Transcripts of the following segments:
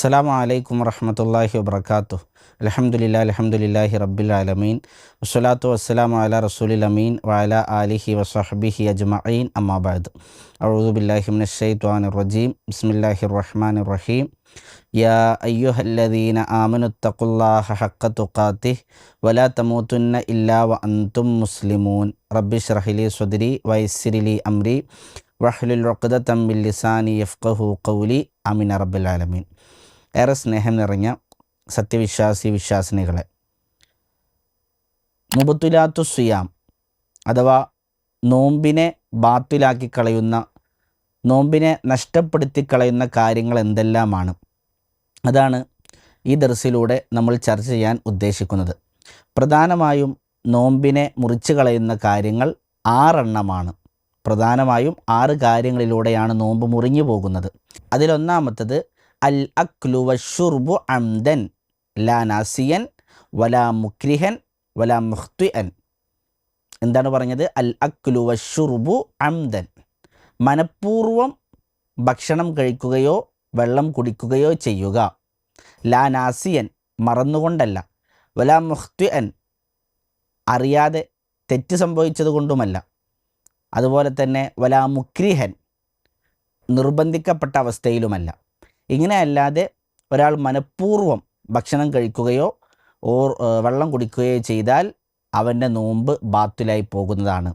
അസ്സലാമു അലൈക്കും വറഹ്മത്തുള്ളാഹി വബറകാതുഹു. അൽഹംദുലില്ലാഹി റബ്ബിൽ ആലമീൻ വസ്സലാത്തു വസ്സലാമു അലാ റസൂലിൽ അമീൻ വഅലാ ആലിഹി വസഹ്ബിഹി അജ്മഈൻ അമ്മാ ബഅദ്. അഊദു ബില്ലാഹി മിനശ് ശൈത്വാനിർ റജീം. ബിസ്മില്ലാഹിർ റഹ്മാനിർ റഹീം. യാ അയ്യുഹല്ലദീന ആമനുത്തഖുല്ലാഹ ഹഖ്ക തുഖാതിഹി വലാ തമൂതുന്ന ഇല്ലാ വഅൻതും മുസ്ലിമൂൻ. റബ്ബിശ്റഹ് ലി സ്വദ്രി വയസ്സിർ ലി അംരി വഹ്ലുൽ ഉഖ്ദതം മിൻ ലിസാനി യഫ്ഖഹു ഖൗലി. ആമീൻ റബ്ബൽ ആലമീൻ. ഏറെ സ്നേഹം നിറഞ്ഞ വിശ്വാസിനികളെ, മുബത്തുലാത്തു സിയാം അഥവാ നോമ്പിനെ ബാത്തിലാക്കി കളയുന്ന, നോമ്പിനെ നഷ്ടപ്പെടുത്തി കളയുന്ന കാര്യങ്ങൾ എന്തെല്ലാമാണ്? അതാണ് ഈ ദർസിലൂടെ നമ്മൾ ചർച്ച ചെയ്യാൻ ഉദ്ദേശിക്കുന്നത്. പ്രധാനമായും നോമ്പിനെ മുറിച്ച് കളയുന്ന കാര്യങ്ങൾ 6 എണ്ണമാണ്. പ്രധാനമായും 6 കാര്യങ്ങളിലൂടെയാണ് നോമ്പ് മുറിഞ്ഞു പോകുന്നത്. അതിലൊന്നാമത്തത് അൽ അക്ലു വശുർബു അംദൻ ലാ നാസിയൻ വലാ മുക്രിഹൻ വലാ മുഖ്തിഅൻ. എന്താണ് പറഞ്ഞത്? അൽ അക്ലു വശുർബു അംദൻ, മനഃപൂർവ്വം ഭക്ഷണം കഴിക്കുകയോ വെള്ളം കുടിക്കുകയോ ചെയ്യുക. ലാ നാസിയൻ, മറന്നുകൊണ്ടല്ല. വലാ മുഖ്തിഅൻ, അറിയാതെ തെറ്റ് സംഭവിച്ചത് കൊണ്ടുമല്ല. അതുപോലെ തന്നെ വലാ മുക്രിഹൻ, നിർബന്ധിക്കപ്പെട്ട അവസ്ഥയിലുമല്ല. ഇങ്ങനെ അല്ലാതെ ഒരാൾ മനഃപൂർവ്വം ഭക്ഷണം കഴിക്കുകയോ വെള്ളം കുടിക്കുകയോ ചെയ്താൽ അവൻ്റെ നോമ്പ് ബാത്തിലായി പോകുന്നതാണ്.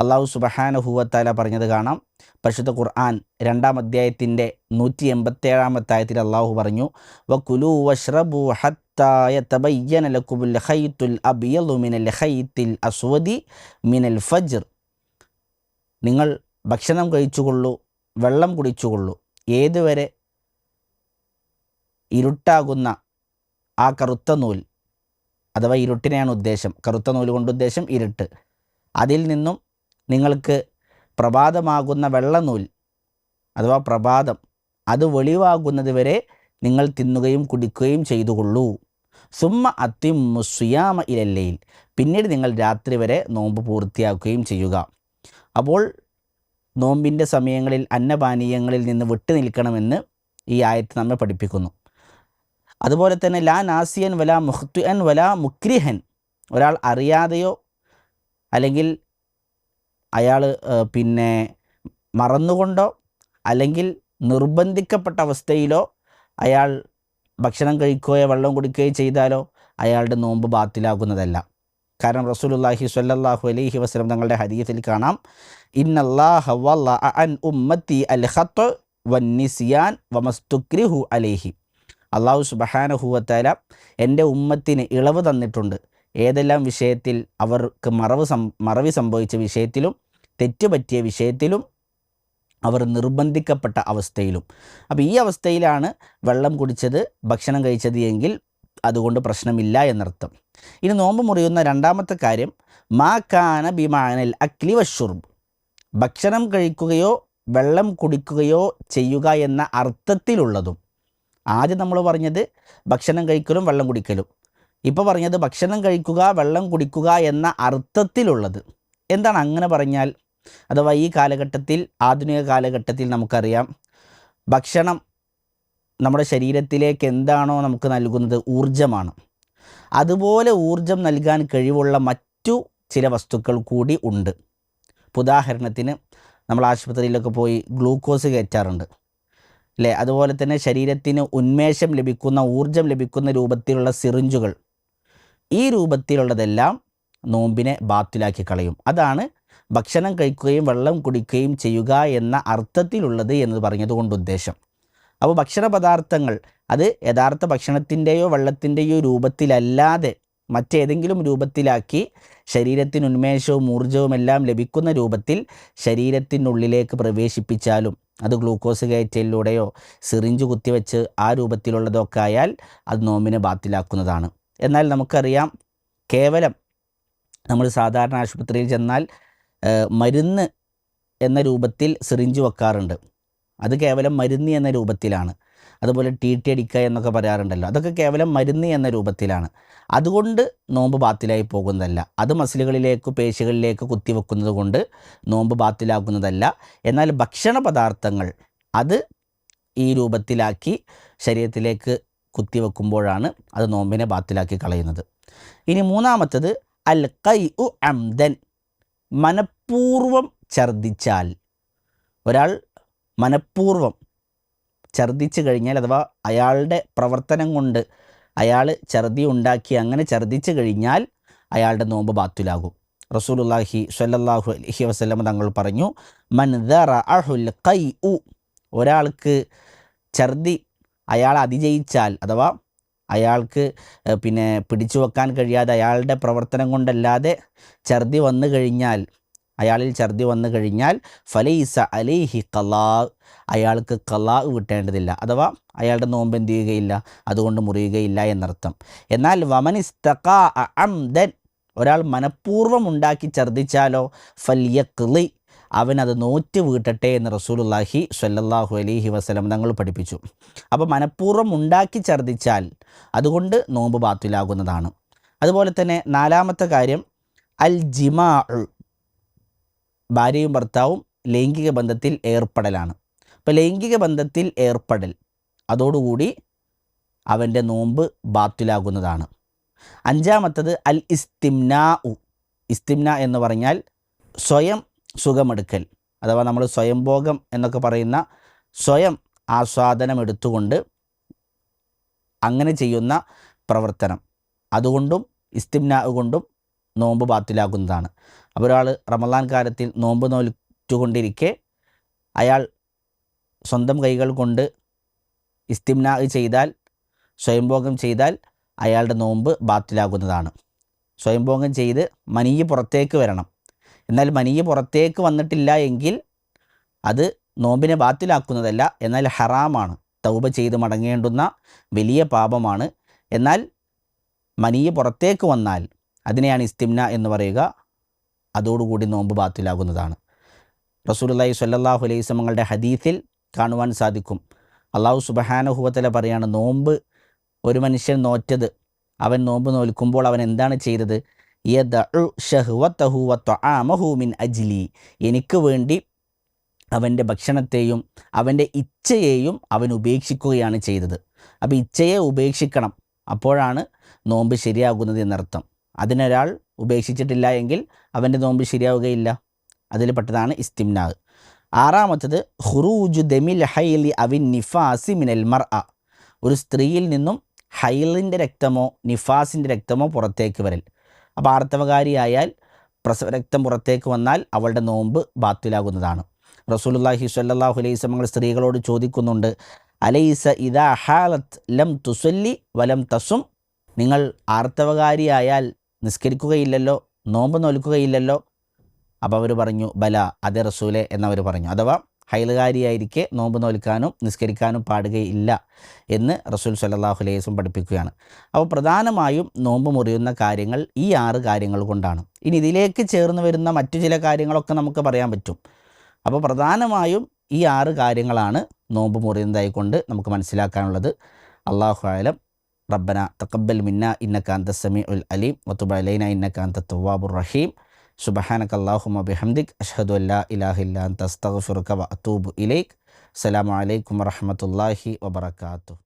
അള്ളാഹു സുബ്ഹാനഹു വ തആല പറഞ്ഞത് കാണാം. പരിശുദ്ധ ഖുർആൻ 2-ാം അധ്യായത്തിൻ്റെ 187-ാമത്തെ ആയത്തിൽ അള്ളാഹു പറഞ്ഞു, വകുലൂ വശ്റബൂ ഹത്താ യതബയ്യന ലക്കുമുൽ ഖൈത്തുൽ അബ്യദു മിനൽ ഖൈത്തിൽ അസ്വദി മിനൽ ഫജ്ർ. നിങ്ങൾ ഭക്ഷണം കഴിച്ചുകൊള്ളൂ, വെള്ളം കുടിച്ചുകൊള്ളൂ, ഏതുവരെ ഇരുട്ടാകുന്ന ആ കറുത്ത നൂൽ, അഥവാ ഇരുട്ടിനെയാണ് ഉദ്ദേശം, കറുത്ത നൂല് കൊണ്ട് ഉദ്ദേശം ഇരുട്ട്, അതിൽ നിന്നും നിങ്ങൾക്ക് പ്രഭാതമാകുന്ന വെള്ളനൂൽ അഥവാ പ്രഭാതം, അത് വെളിവാകുന്നത് വരെ നിങ്ങൾ തിന്നുകയും കുടിക്കുകയും ചെയ്തുകൊള്ളൂ. സുമ്മ അത്തിമ്മു സിയാമ ഇലല്ലൈൽ, പിന്നീട് നിങ്ങൾ രാത്രി വരെ നോമ്പ് പൂർത്തിയാക്കുകയും ചെയ്യുക. അപ്പോൾ നോമ്പിൻ്റെ സമയങ്ങളിൽ അന്നപാനീയങ്ങളിൽ നിന്ന് വിട്ടു നിൽക്കണമെന്ന് ഈ ആയത്ത് നമ്മെ പഠിപ്പിക്കുന്നു. അതുപോലെ തന്നെ ലാ നാസിയൻ വലാ മുഖ്തിഅൻ വലാ മുക്രിഹൻ, ഒരാൾ അറിയാതെയോ അല്ലെങ്കിൽ അയാൾ മറന്നുകൊണ്ടോ അല്ലെങ്കിൽ നിർബന്ധിക്കപ്പെട്ട അവസ്ഥയിലോ അയാൾ ഭക്ഷണം കഴിക്കുകയോ വെള്ളം കുടിക്കുകയോ ചെയ്താലോ അയാളുടെ നോമ്പ് ബാത്തിലാകുന്നതല്ല. കാരണം റസൂലുള്ളാഹി സ്വല്ലല്ലാഹു അലൈഹി വസല്ലം തങ്ങളുടെ ഹദീസിൽ കാണാം, ഇന്നല്ലാഹ വലഅ അൻ ഉമ്മത്തി അൽ ഖത്അ വന്നിസ്യാൻ വമസ്തുക്രിഹു അലൈഹി. അള്ളാഹു സുബ്ഹാനഹു വ തആല എൻ്റെ ഉമ്മത്തിന് ഇളവ് തന്നിട്ടുണ്ട്. ഏതെല്ലാം വിഷയത്തിൽ? അവർക്ക് മറവി സംഭവിച്ച വിഷയത്തിലും തെറ്റുപറ്റിയ വിഷയത്തിലും അവർ നിർബന്ധിക്കപ്പെട്ട അവസ്ഥയിലും. അപ്പോൾ ഈ അവസ്ഥയിലാണ് വെള്ളം കുടിച്ചത്, ഭക്ഷണം കഴിച്ചത് എങ്കിൽ അതുകൊണ്ട് പ്രശ്നമില്ല എന്നർത്ഥം. ഇനി നോമ്പ് മുറിയുന്ന 2-ാമത്തെ കാര്യം മാ കാന ബിമാനൽ അക്ലി വശുർബ്, ഭക്ഷണം കഴിക്കുകയോ വെള്ളം കുടിക്കുകയോ ചെയ്യുക എന്ന അർത്ഥത്തിലുള്ളതും. ആദ്യം നമ്മൾ പറഞ്ഞത് ഭക്ഷണം കഴിക്കലും വെള്ളം കുടിക്കലും, ഇപ്പോൾ പറഞ്ഞത് ഭക്ഷണം കഴിക്കുക വെള്ളം കുടിക്കുക എന്ന അർത്ഥത്തിലുള്ളത്. എന്താണ് അങ്ങനെ പറഞ്ഞാൽ? അഥവാ ഈ കാലഘട്ടത്തിൽ, ആധുനിക കാലഘട്ടത്തിൽ നമുക്കറിയാം, ഭക്ഷണം നമ്മുടെ ശരീരത്തിലേക്ക് എന്താണോ നമുക്ക് നൽകുന്നത്, ഊർജ്ജമാണ്. അതുപോലെ ഊർജ്ജം നൽകാൻ കഴിവുള്ള മറ്റു ചില വസ്തുക്കൾ കൂടി ഉണ്ട്. ഉദാഹരണത്തിന് നമ്മൾ ആശുപത്രിയിലൊക്കെ പോയി ഗ്ലൂക്കോസ് കയറ്റാറുണ്ട് അല്ലേ? അതുപോലെ തന്നെ ശരീരത്തിന് ഉന്മേഷം ലഭിക്കുന്ന, ഊർജ്ജം ലഭിക്കുന്ന രൂപത്തിലുള്ള സിറിഞ്ചുകൾ, ഈ രൂപത്തിലുള്ളതെല്ലാം നോമ്പിനെ ബാത്തിലാക്കി കളയും. അതാണ് ഭക്ഷണം കഴിക്കുകയും വെള്ളം കുടിക്കുകയും ചെയ്യുക എന്ന അർത്ഥത്തിലുള്ളത് എന്ന് പറഞ്ഞതുകൊണ്ട് ഉദ്ദേശം. അപ്പോൾ ഭക്ഷണ പദാർത്ഥങ്ങൾ അത് യഥാർത്ഥ ഭക്ഷണത്തിൻ്റെയോ വെള്ളത്തിൻ്റെയോ രൂപത്തിലല്ലാതെ മറ്റേതെങ്കിലും രൂപത്തിലാക്കി ശരീരത്തിന് ഉന്മേഷവും ഊർജ്ജവും എല്ലാം ലഭിക്കുന്ന രൂപത്തിൽ ശരീരത്തിനുള്ളിലേക്ക് പ്രവേശിപ്പിച്ചാലും, അത് ഗ്ലൂക്കോസ് കയറ്റലിലൂടെയോ സിറിഞ്ച് കുത്തിവെച്ച് ആ രൂപത്തിലുള്ളതൊക്കെ ആയാൽ അത് നോമ്പിനെ ബാത്തിലാക്കുന്നതാണ്. എന്നാൽ നമുക്കറിയാം, കേവലം നമ്മൾ സാധാരണ ആശുപത്രിയിൽ ചെന്നാൽ മരുന്ന് എന്ന രൂപത്തിൽ സിറിഞ്ച് വെക്കാറുണ്ട്. അത് കേവലം മരുന്ന് എന്ന രൂപത്തിലാണ്. അതുപോലെ ടി അടിക്കുക എന്നൊക്കെ പറയാറുണ്ടല്ലോ, അതൊക്കെ കേവലം മരുന്ന് എന്ന രൂപത്തിലാണ്. അതുകൊണ്ട് നോമ്പ് ബാത്തിലായി പോകുന്നതല്ല. അത് മസിലുകളിലേക്ക്, പേശികളിലേക്ക് കുത്തിവെക്കുന്നത് കൊണ്ട് നോമ്പ് ബാത്തിലാക്കുന്നതല്ല. എന്നാൽ ഭക്ഷണ പദാർത്ഥങ്ങൾ അത് ഈ രൂപത്തിലാക്കി ശരീരത്തിലേക്ക് കുത്തിവെക്കുമ്പോഴാണ് അത് നോമ്പിനെ ബാത്തിലാക്കി കളയുന്നത്. ഇനി മൂന്നാമത്തത് അൽ ഖൈഉ അംദൻ, മനഃപൂർവ്വം ഛർദിച്ചാൽ. ഒരാൾ മനഃപൂർവ്വം ഛർദിച്ചു കഴിഞ്ഞാൽ, അഥവാ അയാളുടെ പ്രവർത്തനം കൊണ്ട് അയാൾ ഛർദി ഉണ്ടാക്കി അങ്ങനെ ഛർദിച്ചു കഴിഞ്ഞാൽ അയാളുടെ നോമ്പ് ബാത്തിലാകും. റസൂലുള്ളാഹി സ്വല്ലല്ലാഹു അലൈഹി വസല്ലം തങ്ങൾ പറഞ്ഞു, മൻ ദറഅഹുൽ ഖൈഉ, ഒരാൾക്ക് ഛർദി അയാൾ അതിജയിച്ചാൽ, അഥവാ അയാൾക്ക് പിടിച്ചു വെക്കാൻ കഴിയാതെ അയാളുടെ പ്രവർത്തനം കൊണ്ടല്ലാതെ ഛർദി വന്നു കഴിഞ്ഞാൽ, അയാളിൽ ഛർദി വന്നു കഴിഞ്ഞാൽ ഫലൈസ അലൈഹി ഖലാ, അയാൾക്ക് ഖലാ വിട്ടേണ്ടതില്ല, അഥവാ അയാളുടെ നോമ്പ് എന്ത് ചെയ്യുകയില്ല, അതുകൊണ്ട് മുറിയുകയില്ല എന്നർത്ഥം. എന്നാൽ വമനിസ്തഖാ അംദൻ, ഒരാൾ മനഃപൂർവ്വം ഉണ്ടാക്കി ഛർദിച്ചാലോ ഫല്യഖ്ലി, അവനത് നോറ്റ് വീട്ടട്ടെ എന്ന് റസൂലുള്ളാഹി സ്വല്ലല്ലാഹു അലൈഹി വസല്ലം തങ്ങൾ പഠിപ്പിച്ചു. അപ്പോൾ മനഃപൂർവ്വം ഉണ്ടാക്കി ഛർദിച്ചാൽ അതുകൊണ്ട് നോമ്പ് ബാത്തിലാകുന്നതാണ്. അതുപോലെ തന്നെ നാലാമത്തെ കാര്യം അൽ ജിമാഉ, ഭാര്യയും ഭർത്താവും ലൈംഗിക ബന്ധത്തിൽ ഏർപ്പെടലാണ്. അപ്പോൾ ലൈംഗിക ബന്ധത്തിൽ ഏർപ്പെടൽ, അതോടുകൂടി അവൻ്റെ നോമ്പ് ബാത്തിലാകുന്നതാണ്. അഞ്ചാമത്തത് അൽ ഇസ്തിംനാഉ, ഇസ്തിംന എന്ന് പറഞ്ഞാൽ സ്വയം സുഖമെടുക്കൽ, അഥവാ നമ്മൾ സ്വയംഭോഗം എന്നൊക്കെ പറയുന്ന സ്വയം ആസ്വാദനം എടുത്തുകൊണ്ട് അങ്ങനെ ചെയ്യുന്ന പ്രവർത്തനം, അതുകൊണ്ടും ഇസ്തിംനാ കൊണ്ടും നോമ്പ് ബാത്തിലാകുന്നതാണ്. അപ്പോൾ ഒരാൾ റമളാൻ കാലത്തിൽ നോമ്പ് നോറ്റുകൊണ്ടിരിക്കെ അയാൾ സ്വന്തം കൈകൾ കൊണ്ട് ഇസ്തിംനാ ചെയ്താൽ, സ്വയംഭോഗം ചെയ്താൽ അയാളുടെ നോമ്പ് ബാത്തിലാകുന്നതാണ്. സ്വയംഭോഗം ചെയ്ത് മനീയ് പുറത്തേക്ക് വരണം. എന്നാൽ മനീയ് പുറത്തേക്ക് വന്നിട്ടില്ല എങ്കിൽ അത് നോമ്പിനെ ബാത്തിലാക്കുന്നതല്ല, എന്നാൽ ഹറാമാണ്, തൗബ ചെയ്ത് മടങ്ങേണ്ടുന്ന വലിയ പാപമാണ്. എന്നാൽ മനീയ് പുറത്തേക്ക് വന്നാൽ അതിനെയാണ് ഇസ്തിംന എന്ന് പറയുക, അതോടുകൂടി നോമ്പ് ബാത്തിലാകുന്നതാണ്. റസൂലുള്ളാഹി സ്വല്ലല്ലാഹു അലൈഹി വസല്ലമയുടെ ഹദീസിൽ കാണുവാൻ സാധിക്കും, അല്ലാഹു സുബ്ഹാനഹു വ തആല പറയാണ്, നോമ്പ് ഒരു മനുഷ്യൻ നോറ്റത്, അവൻ നോമ്പ് നോൽക്കുമ്പോൾ അവൻ എന്താണ് ചെയ്തത്, യദഉ ശഹ്വതഹു വ തആമഹു മിൻ അജ്ലി, എനിക്ക് വേണ്ടി അവൻ്റെ ഭക്ഷണത്തെയും അവൻ്റെ ഇച്ഛയെയും അവൻ ഉപേക്ഷിക്കുകയാണ് ചെയ്തത്. അപ്പോൾ ഇച്ഛയെ ഉപേക്ഷിക്കണം, അപ്പോഴാണ് നോമ്പ് ശരിയാകുന്നത് എന്നർത്ഥം. അതിനൊരാൾ ഉപേക്ഷിച്ചിട്ടില്ല എങ്കിൽ അവൻ്റെ നോമ്പ് ശരിയാവുകയില്ല. അതിൽ പെട്ടതാണ് ഇസ്തിംനാ. ആറാമത്തത് ഖുറൂജു ദമിൽ ഹൈലി അവിൻ നിഫാസി മിനൽ മർഅ, ഒരു സ്ത്രീയിൽ നിന്നും ഹൈലിൻ്റെ രക്തമോ നിഫാസിൻ്റെ രക്തമോ പുറത്തേക്ക് വരൽ. അപ്പോൾ ആർത്തവകാരിയായാൽ പ്രസവരക്തം പുറത്തേക്ക് വന്നാൽ അവളുടെ നോമ്പ് ബാത്തിലാകുന്നതാണ്. റസൂലുള്ളാഹി സ്വല്ലല്ലാഹു അലൈഹി വസല്ലം സ്ത്രീകളോട് ചോദിക്കുന്നുണ്ട്, അലൈസ ഇദാ ഹാലത്ത് ലം തുസല്ലി വലം തസും, നിങ്ങൾ ആർത്തവകാരിയായാൽ നിസ്കരിക്കുകയില്ലല്ലോ, നോമ്പ് നോൽക്കുകയില്ലല്ലോ? അപ്പോൾ അവർ പറഞ്ഞു, ബല, അതെ റസൂലെ എന്നവർ പറഞ്ഞു. അഥവാ ഹൈലുകാരിയായിരിക്കെ നോമ്പ് നോൽക്കാനും നിസ്കരിക്കാനും പാടുകയില്ല എന്ന് റസൂൽ സ്വല്ലല്ലാഹു അലൈഹി വസല്ലം പഠിപ്പിക്കുകയാണ്. അപ്പോൾ പ്രധാനമായും നോമ്പ് മുറിയുന്ന കാര്യങ്ങൾ ഈ 6 കാര്യങ്ങൾ കൊണ്ടാണ്. ഇനി ഇതിലേക്ക് ചേർന്ന് വരുന്ന മറ്റു ചില കാര്യങ്ങളൊക്കെ നമുക്ക് പറയാൻ പറ്റും. അപ്പോൾ പ്രധാനമായും ഈ 6 കാര്യങ്ങളാണ് നോമ്പ് മുറിയുന്നതായിക്കൊണ്ട് നമുക്ക് മനസ്സിലാക്കാനുള്ളത്. അല്ലാഹു അഅലം. റബ്ബന തഖബ്ബൽ മിന്ന ഇന്നക അൻതസ് സമീഉൽ അലീം വതുബ് അലൈനാ ഇന്നക അൻതത് തവ്വാബുർ റഹീം. സുബ്ഹാനകല്ലാഹുമ്മ ബിഹംദിക് അഷ്ഹദു അല്ലാ ഇലാഹ ഇല്ലാ അൻത അസ്തഗ്ഫിറുക വ അതൂബു ഇലൈക്. അസ്സലാമു അലൈക്കും വറഹ്മത്തുള്ളാഹി വബറകാതുഹു.